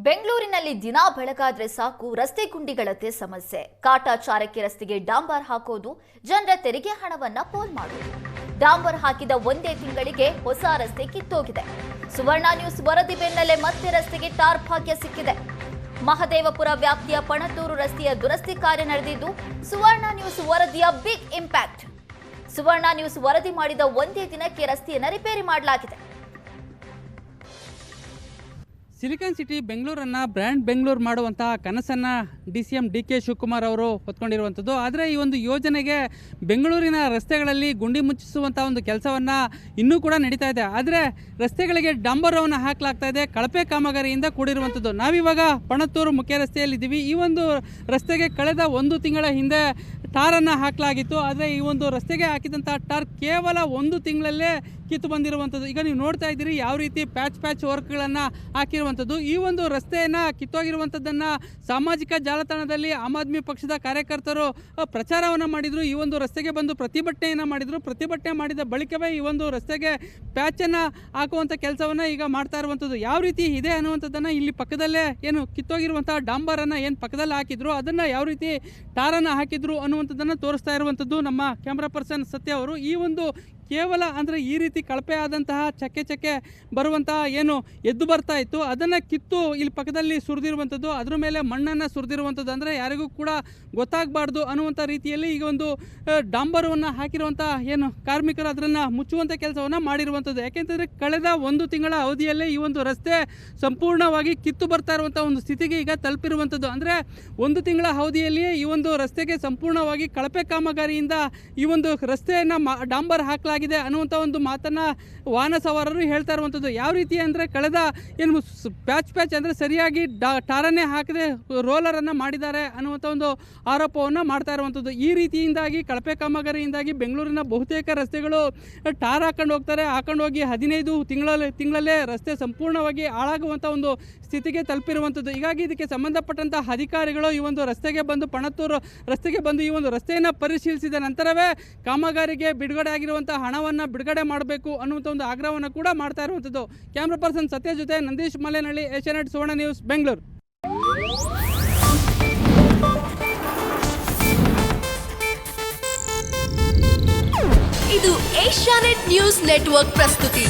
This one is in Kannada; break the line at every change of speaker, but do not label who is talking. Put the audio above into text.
ಬೆಂಗಳೂರಿನಲ್ಲಿ ದಿನ ಬೆಳಗಾದ್ರೆ ಸಾಕು ರಸ್ತೆ ಗುಂಡಿಗಳತೆ ಸಮಸ್ಯೆ. ಕಾಟಾಚಾರಕ್ಕೆ ರಸ್ತೆಗೆ ಡಾಂಬರ್ ಹಾಕೋದು, ಜನರ ತೆರಿಗೆ ಹಣವನ್ನ ಪೋಲ್ ಮಾಡೋದು. ಡಾಂಬರ್ ಹಾಕಿದ ಒಂದೇ ತಿಂಗಳಿಗೆ ಹೊಸ ರಸ್ತೆ ಕಿತ್ತೋಗಿದೆ. ಸುವರ್ಣ ನ್ಯೂಸ್ ವರದಿ ಬೆನ್ನಲ್ಲೇ ಮತ್ತೆ ರಸ್ತೆಗೆ ಟಾರ್ ಭಾಗ್ಯ ಸಿಕ್ಕಿದೆ. ಮಹದೇವಪುರ ವ್ಯಾಪ್ತಿಯ ಪಣತ್ತೂರು ರಸ್ತೆಯ ದುರಸ್ತಿ ಕಾರ್ಯ ನಡೆದಿದ್ದು ಸುವರ್ಣ ನ್ಯೂಸ್ ವರದಿಯ ಬಿಗ್ ಇಂಪ್ಯಾಕ್ಟ್. ಸುವರ್ಣ ನ್ಯೂಸ್ ವರದಿ ಮಾಡಿದ ಒಂದೇ ದಿನಕ್ಕೆ ರಸ್ತೆಯನ್ನು ರಿಪೇರಿ ಮಾಡಲಾಗಿದೆ.
ಸಿಲಿಕಾನ್ ಸಿಟಿ ಬೆಂಗಳೂರನ್ನು ಬ್ರ್ಯಾಂಡ್ ಬೆಂಗಳೂರು ಮಾಡುವಂತಹ ಕನಸನ್ನು DCM DK ಶಿವಕುಮಾರ್ ಅವರು ಹೊತ್ಕೊಂಡಿರುವಂಥದ್ದು. ಆದರೆ ಈ ಒಂದು ಯೋಜನೆಗೆ ಬೆಂಗಳೂರಿನ ರಸ್ತೆಗಳಲ್ಲಿ ಗುಂಡಿ ಮುಚ್ಚಿಸುವಂಥ ಒಂದು ಕೆಲಸವನ್ನು ಇನ್ನೂ ಕೂಡ ನಡೀತಾ ಇದೆ. ಆದರೆ ರಸ್ತೆಗಳಿಗೆ ಡಾಂಬರವನ್ನು ಹಾಕಲಾಗ್ತಾ ಇದೆ, ಕಳಪೆ ಕಾಮಗಾರಿಯಿಂದ ಕೂಡಿರುವಂಥದ್ದು. ನಾವಿವಾಗ ಪಣತ್ತೂರು ಮುಖ್ಯ ರಸ್ತೆಯಲ್ಲಿದ್ದೀವಿ. ಈ ಒಂದು ರಸ್ತೆಗೆ ಕಳೆದ 1 ತಿಂಗಳ ಹಿಂದೆ ಟಾರನ್ನು ಹಾಕಲಾಗಿತ್ತು. ಆದರೆ ಈ ಒಂದು ರಸ್ತೆಗೆ ಹಾಕಿದಂಥ ಟಾರ್ ಕೇವಲ 1 ತಿಂಗಳಲ್ಲೇ ಕಿತ್ತು ಬಂದಿರುವಂಥದ್ದು. ಈಗ ನೀವು ನೋಡ್ತಾ ಇದ್ದೀರಿ ಯಾವ ರೀತಿ ಪ್ಯಾಚ್ ವರ್ಕ್ಗಳನ್ನು ಹಾಕಿರುವಂಥದ್ದು. ಈ ಒಂದು ರಸ್ತೆಯನ್ನು ಕಿತ್ತೋಗಿರುವಂಥದ್ದನ್ನು ಸಾಮಾಜಿಕ ಜಾಲತಾಣದಲ್ಲಿ ಆಮ್ ಆದ್ಮಿ ಪಕ್ಷದ ಕಾರ್ಯಕರ್ತರು ಪ್ರಚಾರವನ್ನು ಮಾಡಿದರು. ಈ ಒಂದು ರಸ್ತೆಗೆ ಬಂದು ಪ್ರತಿಭಟನೆಯನ್ನು ಮಾಡಿದರು. ಪ್ರತಿಭಟನೆ ಮಾಡಿದ ಬಳಿಕವೇ ಈ ಒಂದು ರಸ್ತೆಗೆ ಪ್ಯಾಚನ್ನು ಹಾಕುವಂಥ ಕೆಲಸವನ್ನು ಈಗ ಮಾಡ್ತಾ ಇರುವಂಥದ್ದು. ಯಾವ ರೀತಿ ಇದೆ ಅನ್ನುವಂಥದ್ದನ್ನು ಇಲ್ಲಿ ಪಕ್ಕದಲ್ಲೇ ಏನು ಕಿತ್ತೋಗಿರುವಂಥ ಡಾಂಬರನ್ನು ಏನು ಪಕ್ಕದಲ್ಲಿ ಹಾಕಿದ್ರು ಅದನ್ನು ಯಾವ ರೀತಿ ಟಾರನ್ನು ಹಾಕಿದ್ರು ಅನ್ನುವಂಥದ್ದನ್ನು ತೋರಿಸ್ತಾ ಇರುವಂಥದ್ದು ನಮ್ಮ ಕ್ಯಾಮ್ರಾ ಪರ್ಸನ್ ಸತ್ಯ ಅವರು. ಈ ಒಂದು ಕೇವಲ ಅಂದರೆ ಈ ರೀತಿ ಕಳಪೆ ಆದಂತಹ ಚಕ್ಕೆ ಬರುವಂತಹ ಏನು ಎದ್ದು ಬರ್ತಾ ಇತ್ತು ಅದನ್ನು ಕಿತ್ತು ಇಲ್ಲಿ ಪಕ್ಕದಲ್ಲಿ ಸುರಿದಿರುವಂಥದ್ದು, ಅದ್ರ ಮೇಲೆ ಮಣ್ಣನ್ನು ಸುರಿದಿರುವಂಥದ್ದು. ಅಂದರೆ ಯಾರಿಗೂ ಕೂಡ ಗೊತ್ತಾಗಬಾರ್ದು ಅನ್ನುವಂಥ ರೀತಿಯಲ್ಲಿ ಈಗ ಒಂದು ಡಾಂಬರವನ್ನು ಹಾಕಿರುವಂಥ ಏನು ಕಾರ್ಮಿಕರು ಅದನ್ನು ಮುಚ್ಚುವಂಥ ಕೆಲಸವನ್ನು ಮಾಡಿರುವಂಥದ್ದು. ಯಾಕೆಂತಂದರೆ ಕಳೆದ 1 ತಿಂಗಳ ಅವಧಿಯಲ್ಲೇ ಈ ಒಂದು ರಸ್ತೆ ಸಂಪೂರ್ಣವಾಗಿ ಕಿತ್ತು ಬರ್ತಾ ಇರುವಂಥ ಒಂದು ಸ್ಥಿತಿಗೆ ಈಗ ತಲುಪಿರುವಂಥದ್ದು. ಅಂದರೆ 1 ತಿಂಗಳ ಅವಧಿಯಲ್ಲಿಯೇ ಈ ಒಂದು ರಸ್ತೆಗೆ ಸಂಪೂರ್ಣವಾಗಿ ಕಳಪೆ ಕಾಮಗಾರಿಯಿಂದ ಈ ಒಂದು ರಸ್ತೆಯನ್ನು ಡಾಂಬರ್ ಹಾಕಲಾಗಿದೆ ಅನ್ನುವಂಥ ಒಂದು ಮಾತನ್ನು ವಾಹನ ಸವಾರರು ಹೇಳ್ತಾ ಇರುವಂಥದ್ದು. ಯಾವ ರೀತಿ ಅಂದರೆ ಕಳೆದ ಏನು ಪ್ಯಾಚ್ ಅಂದರೆ ಸರಿಯಾಗಿ ಟಾರನ್ನೇ ಹಾಕದೆ ರೋಲರನ್ನು ಮಾಡಿದ್ದಾರೆ ಅನ್ನುವಂಥ ಒಂದು ಆರೋಪವನ್ನು ಮಾಡ್ತಾ ಇರುವಂಥದ್ದು. ಈ ರೀತಿಯಿಂದಾಗಿ ಕಳಪೆ ಕಾಮಗಾರಿಯಿಂದಾಗಿ ಬೆಂಗಳೂರಿನ ಬಹುತೇಕ ರಸ್ತೆಗಳು ಟಾರ್ ಹಾಕೊಂಡು ಹೋಗಿ 15 ತಿಂಗಳಲ್ಲೇ ರಸ್ತೆ ಸಂಪೂರ್ಣವಾಗಿ ಹಾಳಾಗುವಂಥ ಒಂದು ಸ್ಥಿತಿಗೆ ತಲುಪಿರುವಂಥದ್ದು. ಹೀಗಾಗಿ ಇದಕ್ಕೆ ಸಂಬಂಧಪಟ್ಟಂಥ ಅಧಿಕಾರಿಗಳು ಈ ಒಂದು ರಸ್ತೆಗೆ ಬಂದು ಪಣತ್ತೂರು ರಸ್ತೆಗೆ ಬಂದು ಈ ಒಂದು ರಸ್ತೆಯನ್ನು ಪರಿಶೀಲಿಸಿದ ನಂತರವೇ ಕಾಮಗಾರಿಗೆ ಬಿಡುಗಡೆ ಆಗಿರುವಂಥ ಹಣವನ್ನು ಬಿಡುಗಡೆ ಮಾಡಬೇಕು ಅನ್ನುವಂಥ ಒಂದು ಆಗ್ರಹವನ್ನು ಕೂಡ ಮಾಡ್ತಾ ಇರುವಂಥದ್ದು. ಕ್ಯಾಮ್ರಾ ಪರ್ಸನ್ ಸತ್ಯ ಜೊತೆ ನಂದೀಶ್ ಮಲ್ಲೇನಹಳ್ಳಿ, ಏಷ್ಯಾನೆಟ್ ಸುವರ್ಣ ನ್ಯೂಸ್, ಬೆಂಗಳೂರು.
ಇದು ಏಷ್ಯಾನೆಟ್ ನ್ಯೂಸ್ ನೆಟ್ವರ್ಕ್ ಪ್ರಸ್ತುತಿ.